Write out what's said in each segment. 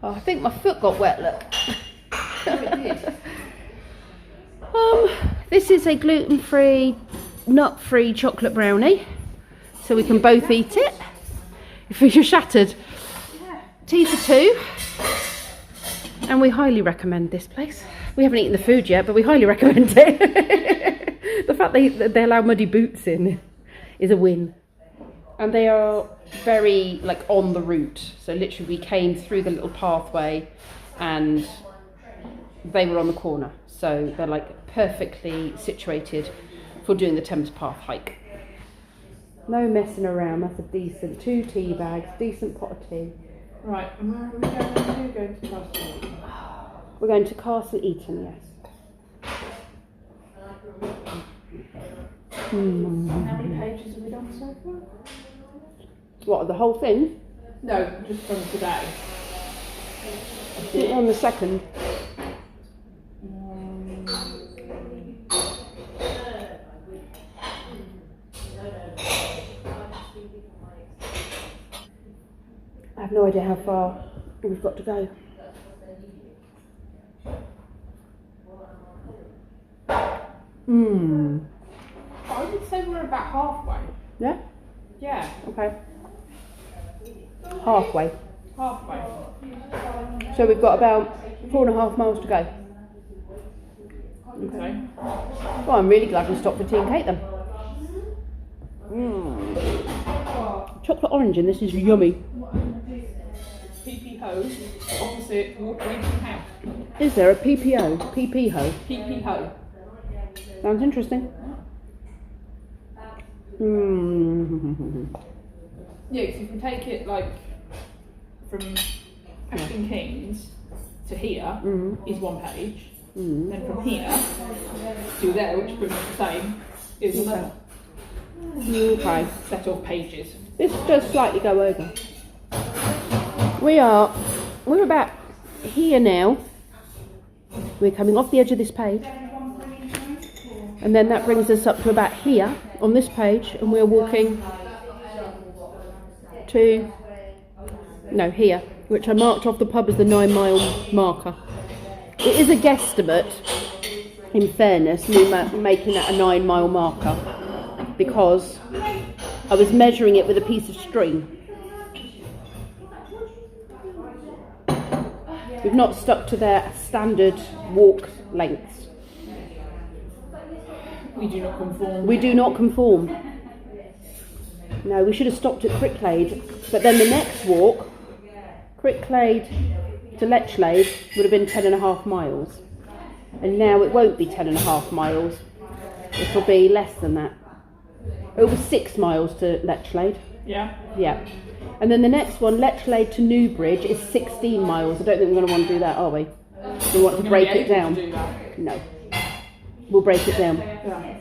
Oh, I think my foot got wet, look. It did. This is a gluten-free, nut-free chocolate brownie. So we can both eat it. If you're shattered. Tea for two. And we highly recommend this place. We haven't eaten the food yet, but we highly recommend it. The fact they allow muddy boots in is a win. And they are very like on the route. So literally we came through the little pathway and they were on the corner. So they're like perfectly situated for doing the Thames Path hike. No messing around. That's a decent 2 tea bags, decent pot of tea. Right, and where are we going to? Going to Castle Eaton. We're going to Castle Eaton, yes. How many pages have we done so far? What, the whole thing? No, just from today. On the second. I have no idea how far we've got to go. I would say we're about halfway. Yeah? Yeah, Okay. Halfway. halfway. So we've got about 4.5 miles to go. Okay. Well, I'm really glad we stopped for tea and cake then. Chocolate orange in this is yummy. PP Ho, opposite Waterloo House. Is there a PPO? PP ho? PP Ho. Sounds interesting. Yeah, because if you take it like from Ashton Kings to here is 1 page. Then from here to there, which is pretty much the same, is another set of pages. This does slightly go over. We're about here now. We're coming off the edge of this page. And then that brings us up to about here on this page, and we're walking to, no, here, which I marked off the pub as the 9-mile marker. It is a guesstimate, in fairness, me making that a 9-mile marker, because I was measuring it with a piece of string. We've not stuck to their standard walk lengths. We do not conform. We do not conform. No, we should have stopped at Cricklade, but then the next walk, Cricklade to Lechlade, would have been 10.5 miles. And now it won't be 10.5 miles. It will be less than that. It was 6 miles to Lechlade. Yeah. Yeah. And then the next one, Lechlade to Newbridge, is 16 miles. I don't think we're going to want to do that, are we? We want to break it down. To do that. No. We'll break it down. Yeah.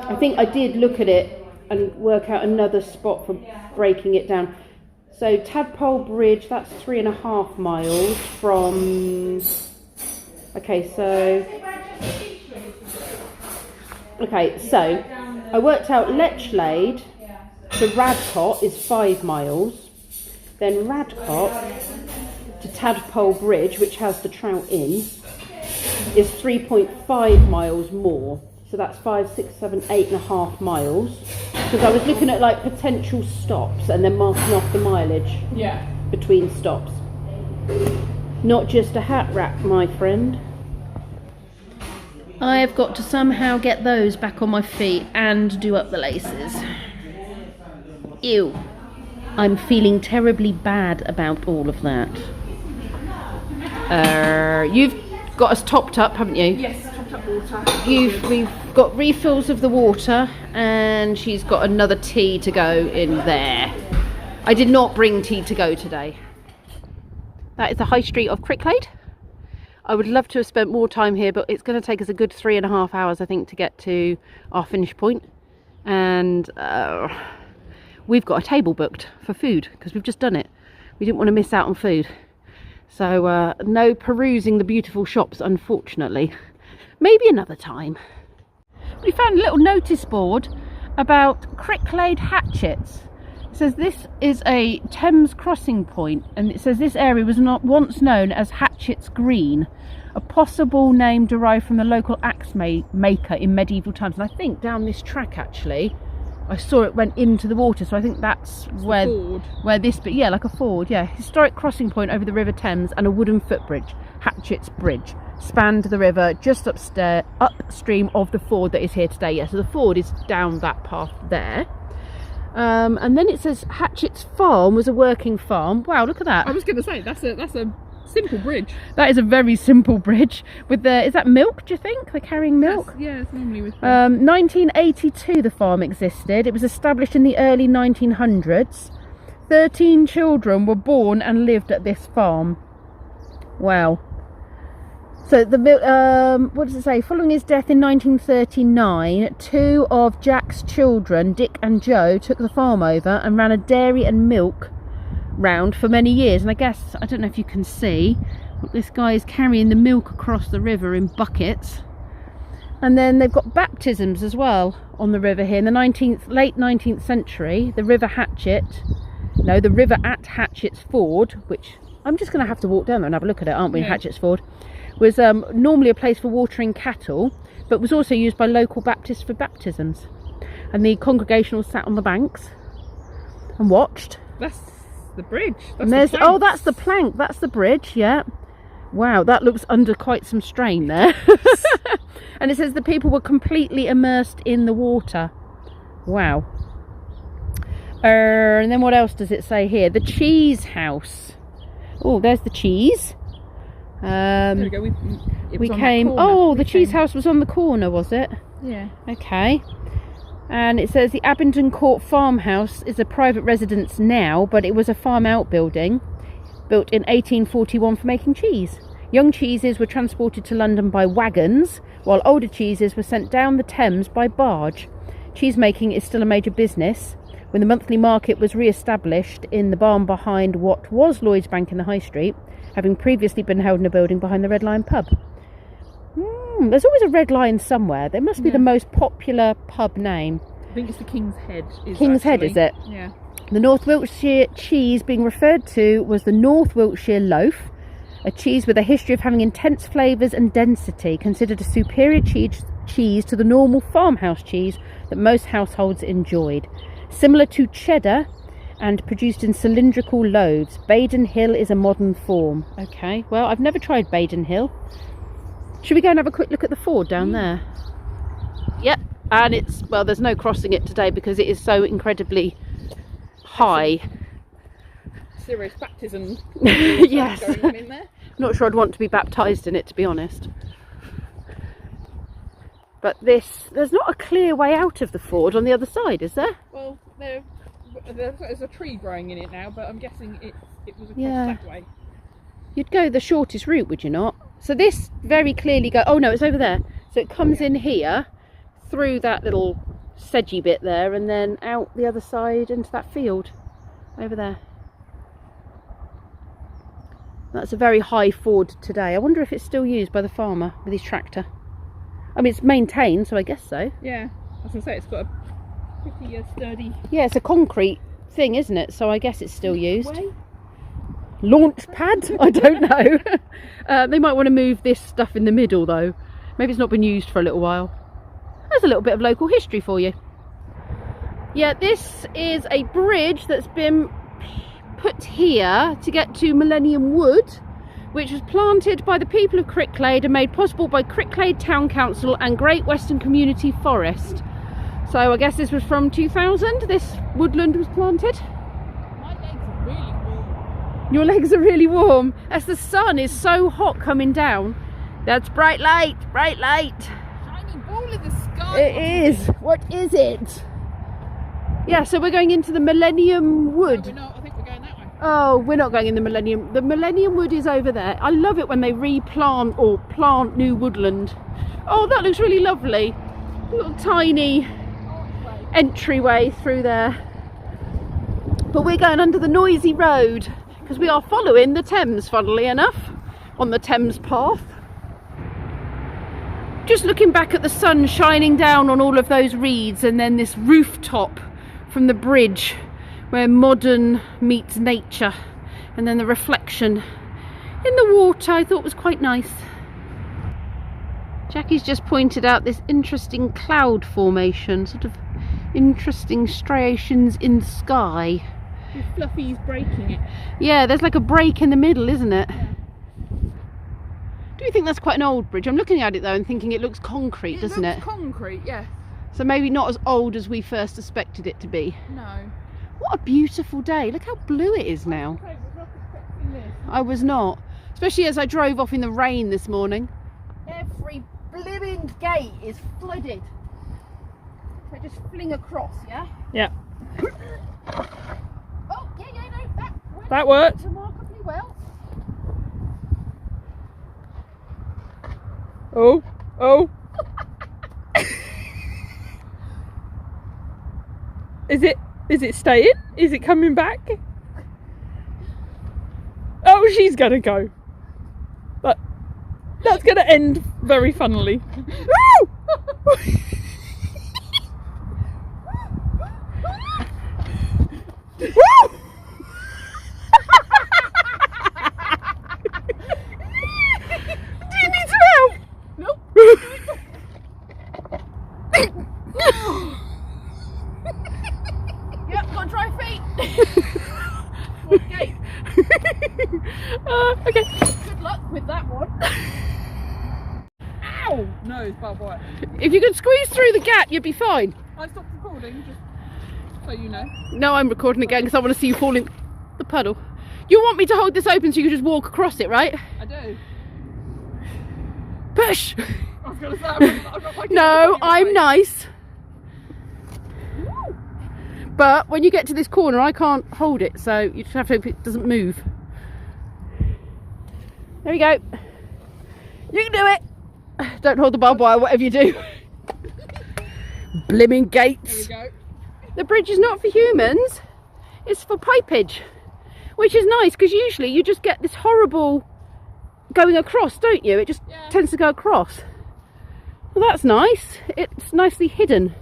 I think I did look at it and work out another spot for breaking it down. So Tadpole Bridge, that's 3.5 miles from... Okay, so I worked out Lechlade to Radcott is 5 miles. Then Radcott to Tadpole Bridge, which has the Trout Inn, is 3.5 miles more. So that's 5, 6, 7, 8.5 miles. Because I was looking at like potential stops and then marking off the mileage between stops. Not just a hat rack, my friend. I have got to somehow get those back on my feet and do up the laces. Ew. I'm feeling terribly bad about all of that. You've got us topped up, haven't you? Yes, topped up water. We've got refills of the water, and she's got another tea to go in there. I did not bring tea to go today. That is the high street of Cricklade. I would love to have spent more time here, but it's going to take us a good 3.5 hours, I think, to get to our finish point. And we've got a table booked for food because we've just done it. We didn't want to miss out on food. So no perusing the beautiful shops, unfortunately. Maybe another time. We found a little notice board about Cricklade hatchets. It says this is a Thames crossing point, and it says this area was not once known as Hatchets Green, a possible name derived from the local axe maker in medieval times. And I think down this track actually I saw it went into the water, so I think that's where this bit, yeah, like a ford, yeah. Historic crossing point over the River Thames, and a wooden footbridge, Hatchets Bridge, spanned the river just upstream of the ford that is here today. Yeah, so the ford is down that path there. And then it says Hatchets Farm was a working farm. Wow, look at that. I was going to say, that's a simple bridge. That is a very simple bridge. With the, is that milk, do you think? They're carrying milk? Yeah, it's normally with 1982 the farm existed. It was established in the early 1900s. 13 children were born and lived at this farm. Wow. So the what does it say? Following his death in 1939, 2 of Jack's children, Dick and Joe, took the farm over and ran a dairy and milk round for many years. And I guess, I don't know if you can see, but this guy is carrying the milk across the river in buckets. And then they've got baptisms as well on the river here in the late 19th century. The river at Hatchets Ford, which I'm just going to have to walk down there and have a look at it, aren't we? Yeah. Hatchets Ford was normally a place for watering cattle, but was also used by local Baptists for baptisms. And the congregationals sat on the banks and watched. That's the bridge. That's the plank. That's the bridge. Yeah. Wow, that looks under quite some strain there. And it says the people were completely immersed in the water. Wow. And then what else does it say here? The cheese house. Oh, there's the cheese. There we go. We came. The cheese house was on the corner, was it? Yeah. Okay. And it says the Abington Court Farmhouse is a private residence now, but it was a farm outbuilding built in 1841 for making cheese. Young cheeses were transported to London by wagons, while older cheeses were sent down the Thames by barge. Cheese making is still a major business. When the monthly market was re-established in the barn behind what was Lloyd's Bank in the High Street, having previously been held in a building behind the Red Lion pub. There's always a Red Lion somewhere. There must be the most popular pub name. I think it's the King's Head. Head, is it? Yeah. The North Wiltshire cheese being referred to was the North Wiltshire loaf, a cheese with a history of having intense flavours and density, considered a superior cheese to the normal farmhouse cheese that most households enjoyed. Similar to cheddar and produced in cylindrical loaves. Baden Hill is a modern form. Okay, well, I've never tried Baden Hill. Should we go and have a quick look at the ford down there? Yep, and it's, well, there's no crossing it today because it is so incredibly high. Serious baptism. Yes. Going on in there. Not sure I'd want to be baptised in it, to be honest. But there's not a clear way out of the ford on the other side, is there? Well, there's a tree growing in it now, but I'm guessing it was across that way. You'd go the shortest route, would you not? So this very clearly oh no, it's over there. So it comes in here, through that little sedgy bit there, and then out the other side into that field over there. That's a very high ford today. I wonder if it's still used by the farmer with his tractor. I mean, it's maintained, so I guess so. Yeah, I was going to say, it's got a pretty sturdy... Yeah, it's a concrete thing, isn't it? So I guess it's still used. Launch pad? I don't know. They might want to move this stuff in the middle, though. Maybe it's not been used for a little while. There's a little bit of local history for you. Yeah, this is a bridge that's been put here to get to Millennium Wood, which was planted by the people of Cricklade and made possible by Cricklade Town Council and Great Western Community Forest. So I guess this was from 2000, this woodland was planted. My legs are really warm. Your legs are really warm as the sun is so hot coming down. That's bright light, bright light. Shiny ball in the sky. It is. What is it? Yeah, so we're going into the Millennium Wood. No, we're not. I think we're going that way. Oh, we're not going in the Millennium. The Millennium Wood is over there. I love it when they replant or plant new woodland. Oh, that looks really lovely. Little tiny entryway through there. But we're going under the noisy road because we are following the Thames, funnily enough, on the Thames path. Just looking back at the sun shining down on all of those reeds and then this rooftop from the bridge where modern meets nature, and then the reflection in the water I thought was quite nice. Jacky's just pointed out this interesting cloud formation, sort of interesting striations in the sky. Fluffy's breaking it. Yeah, there's like a break in the middle, isn't it? Yeah. Do you think that's quite an old bridge? I'm looking at it though and thinking it looks concrete, doesn't it? It looks concrete, yeah. So maybe not as old as we first suspected it to be. No. What a beautiful day. Look how blue it is now. Okay, we're not expecting this. I was not. Especially as I drove off in the rain this morning. Every blooming gate is flooded. So just fling across, yeah? Yeah. Oh, yeah, no, that worked. Remarkably well. Oh, oh. Is it staying? Is it coming back? Oh, she's gonna go. But that's gonna end very funnily. Woo! Woo! Do you need some help? Nope. Yep, got dry feet. Okay. Okay. Good luck with that one. Ow! No, it's barbed wire. If you could squeeze through the gap, you'd be fine. I stopped recording, just so you know. No, I'm recording again because I want to see you fall in the puddle. You want me to hold this open so you can just walk across it, right? I do. Push! I was going to say, I'm not like No, I'm nice. But when you get to this corner, I can't hold it, so you just have to hope it doesn't move. There we go. You can do it. Don't hold the barbed wire, whatever you do. Blimmin' gates. There we go. The bridge is not for humans, it's for pipage, which is nice because usually you just get this horrible going across, don't you? It just tends to go across. Well, that's nice. It's nicely hidden.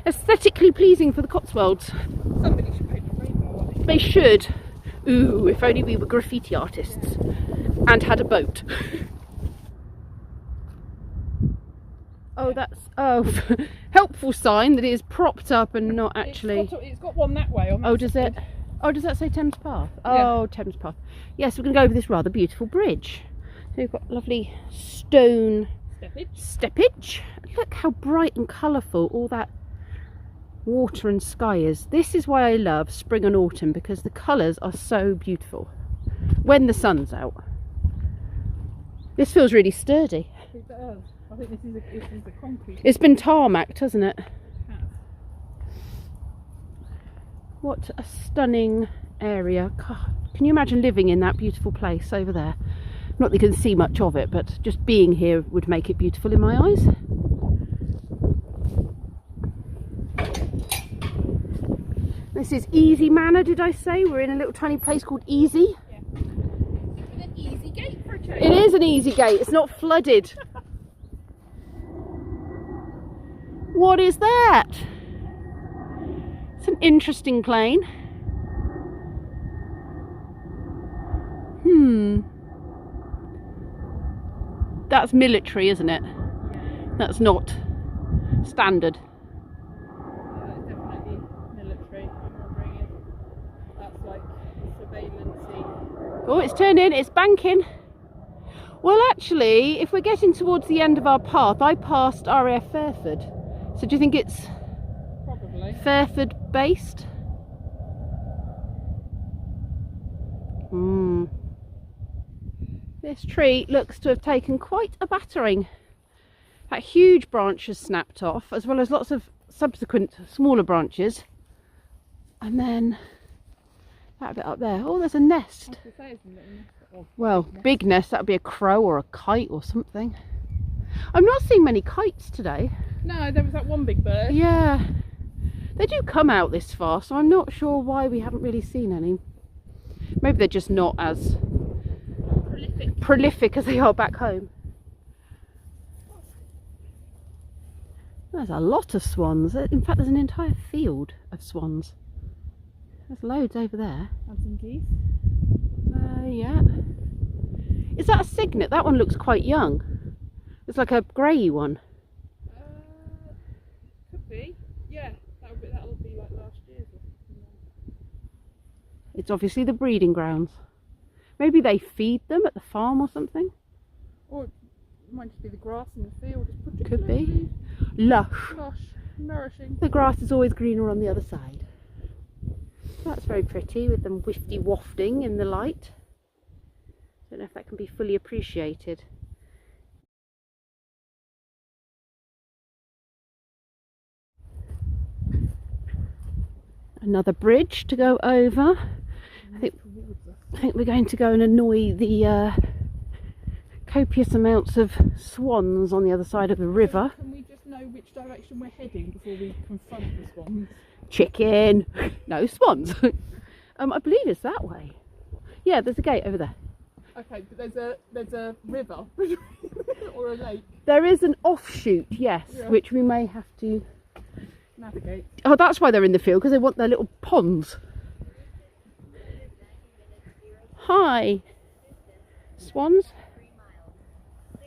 Aesthetically pleasing for the Cotswolds. Somebody should paint a rainbow on it. They should. Ooh, if only we were graffiti artists and had a boat. Oh, that's helpful sign that it is propped up and not actually. It's got one that way. On that Does it? Oh, does that say Thames Path? Yeah. Oh, Thames Path. Yes, we're going to go over this rather beautiful bridge. So we've got lovely stone steppage. Look how bright and colourful all that water and sky is. This is why I love spring and autumn, because the colours are so beautiful when the sun's out. This feels really sturdy. It does. I think this is a concrete. It's been tarmacked, hasn't it? What a stunning area. God, can you imagine living in that beautiful place over there? Not that you can see much of it, but just being here would make it beautiful in my eyes. This is Easy Manor, did I say? We're in a little tiny place called Easy. Yeah. With an easy gate for a change. It is an easy gate, it's not flooded. What is that? It's an interesting plane. That's military, isn't it? Yeah. That's not standard. It's definitely military. I'm remembering it. That's like surveillance-y. Oh, it's turning, it's banking. Well, actually, if we're getting towards the end of our path, I passed RAF Fairford. So do you think it's Probably. Fairford based? This tree looks to have taken quite a battering. That huge branch has snapped off, as well as lots of subsequent smaller branches. And then that bit up there. Oh, there's a nest. Well, big nest, that would be a crow or a kite or something. I'm not seeing many kites today. No, there was that one big bird. Yeah, they do come out this far, so I'm not sure why we haven't really seen any. Maybe they're just not as prolific as they are back home. There's a lot of swans. In fact, there's an entire field of swans. There's loads over there. And some geese. Yeah. Is that a cygnet? That one looks quite young. It's like a grey one. Could be. Yeah, that'll be like last year's. It's obviously the breeding grounds. Maybe they feed them at the farm or something. Or it might just be the grass in the field. It's Could be. Lush. Lush, nourishing. The grass is always greener on the other side. That's very pretty with them wifty wafting in the light. Don't know if that can be fully appreciated. Another bridge to go over. I think we're going to go and annoy the copious amounts of swans on the other side of the river. Can we just know which direction we're heading before we confront the swans? Chicken! No, swans! I believe it's that way. Yeah, there's a gate over there. Okay, but there's a river or a lake. There is an offshoot, yes, Yeah. which we may have to Navigate. Oh, that's why they're in the field, because they want their little ponds. Hi. Swans? Do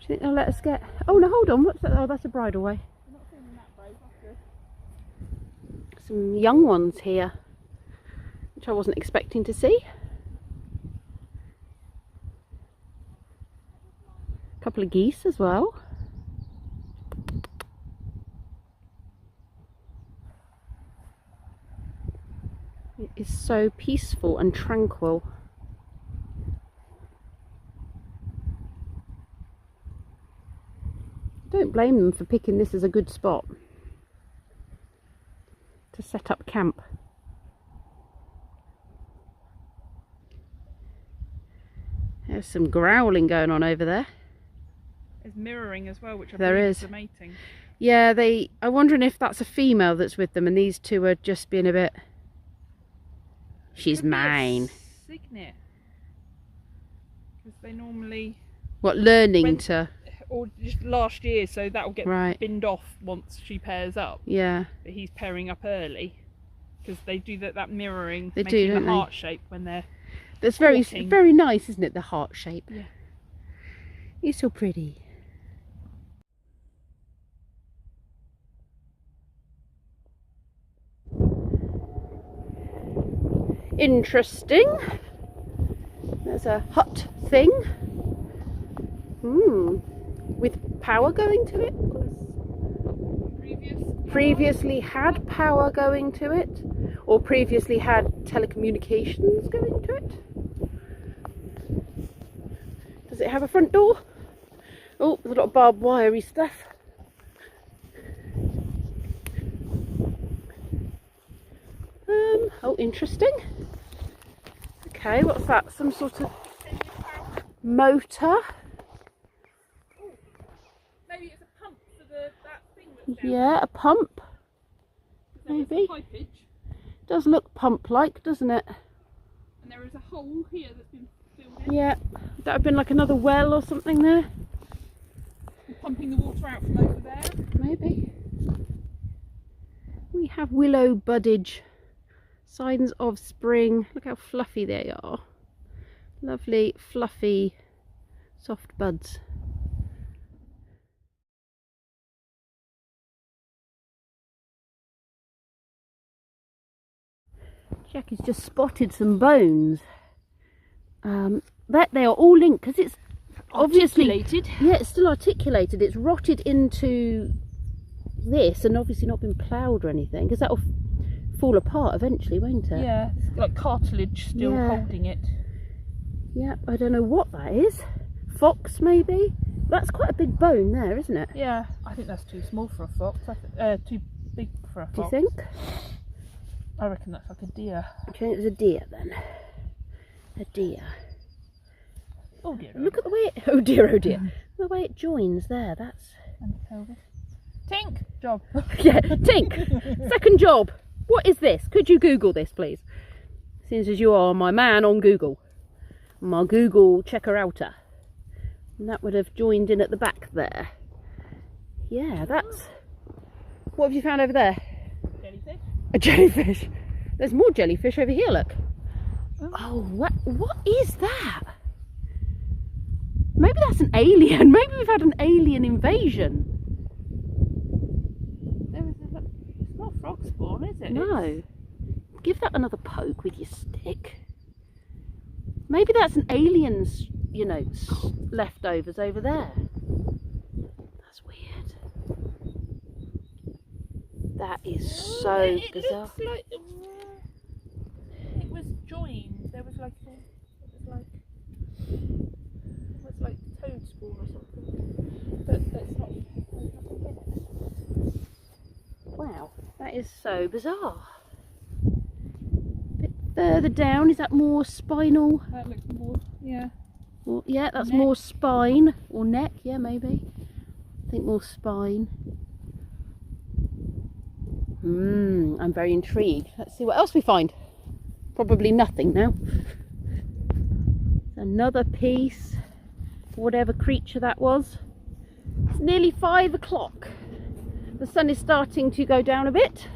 you think they'll let us get... Oh, no, hold on. What's that? Oh, that's a bridleway. I'm not feeling that brave, that's good. Some young ones here, which I wasn't expecting to see. A couple of geese as well. It is so peaceful and tranquil. Don't blame them for picking this as a good spot to set up camp. There's some growling going on over there. There's mirroring as well, which I There believe is. is the mating. Yeah, I'm wondering if that's a female that's with them and these two are just being a bit... She's Could be a mine. Cygnet. Because they normally... What, learning When- to... Or just last year, so that'll get Right. binned off once she pairs up. Yeah. But he's pairing up early. Because they do that mirroring, They do, making don't the they? heart shape when they're... That's very, Courting. very nice, isn't it? The heart shape. Yeah. You're so pretty. Interesting. There's a hut thing. With power going to it. Previously had power going to it, or previously had telecommunications going to it. Does it have a front door? Oh, there's a lot of barbed wirey stuff. Oh, interesting. Okay, what's that? Some sort of motor? Maybe it's a pump for that thing that's down Yeah, a pump. there. There's maybe. a pipage, Does look pump-like, doesn't it? and there is a hole here that's been filled in. Yeah, that have been like another well or something there. We're pumping the water out from over there. Maybe. We have willow buddage. Signs of spring. Look how fluffy they are. Lovely, fluffy, soft buds. Jacky's just spotted some bones. That they are all linked because it's obviously Articulated. yeah, it's still articulated. It's rotted into this and obviously not been ploughed or anything because that'll fall apart eventually, won't it? Yeah, it's like cartilage still Yeah. holding it. Yeah, I don't know what that is. Fox maybe? That's quite a big bone there, isn't it? Yeah, I think that's too small for a fox. Too big for a Do you fox. think? I reckon that's like a deer. I think it's a deer then. A deer. Oh dear. Look at the way it, oh dear, the way it joins there, that's... And the pelvis. Tink! Job. Yeah, Tink, second job. What is this? Could you Google this, please? Since as you are my man on Google. My Google checker-outer. And that would have joined in at the back there. Yeah, that's... What have you found over there? A jellyfish. There's more jellyfish over here, look. Oh, what is that? Maybe that's an alien. Maybe we've had an alien invasion. It's not frog spawn, is it? No. Give that another poke with your stick. Maybe that's an alien's, you know, leftovers over there. That's weird. That is so bizarre. Looks like it was joined. There was like toad spawn or something. But that's not. Wow, that is so bizarre. A bit further down, is that more spinal? That looks more, yeah. Or, yeah, that's Neck. more spine or neck. Yeah, maybe. I think more spine. I'm very intrigued. Let's see what else we find. Probably nothing now. Another piece, whatever creature that was. It's nearly 5 o'clock. The sun is starting to go down a bit,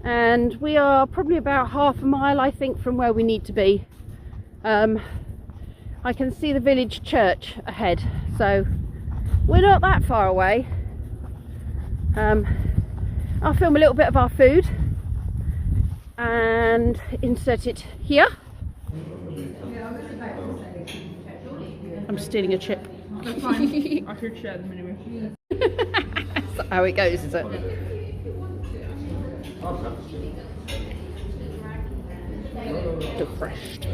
and we are probably about half a mile, I think, from where we need to be. I can see the village church ahead, so we're not that far away. I'll film a little bit of our food and insert it here. I'm stealing a chip. That's fine. I could share them anyway. That's how it goes, is it? Refreshed.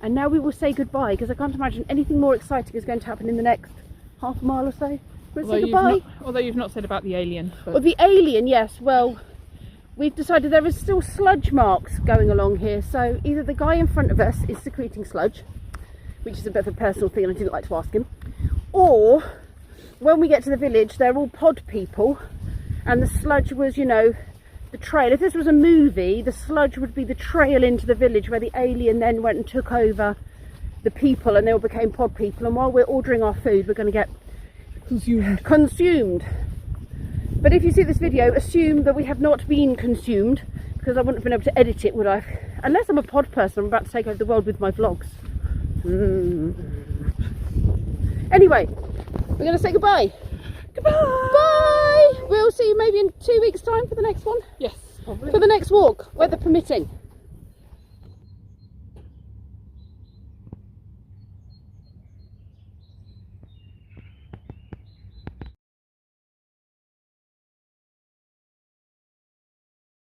And now we will say goodbye, because I can't imagine anything more exciting is going to happen in the next half a mile or so. We'll say goodbye. Although you've not said about the alien. Well, the alien, yes. Well, we've decided there is still sludge marks going along here. So either the guy in front of us is secreting sludge, which is a bit of a personal thing and I didn't like to ask him, or when we get to the village, they're all pod people, and the sludge was, you know, the trail. If this was a movie, the sludge would be the trail into the village where the alien then went and took over the people and they all became pod people. And while we're ordering our food, we're going to get consumed. But if you see this video, assume that we have not been consumed, because I wouldn't have been able to edit it, would I? Unless I'm a pod person, I'm about to take over the world with my vlogs. Anyway, we're going to say goodbye. Goodbye! Bye! We'll see you maybe in 2 weeks' time for the next one. Yes, probably. For the next walk, weather permitting.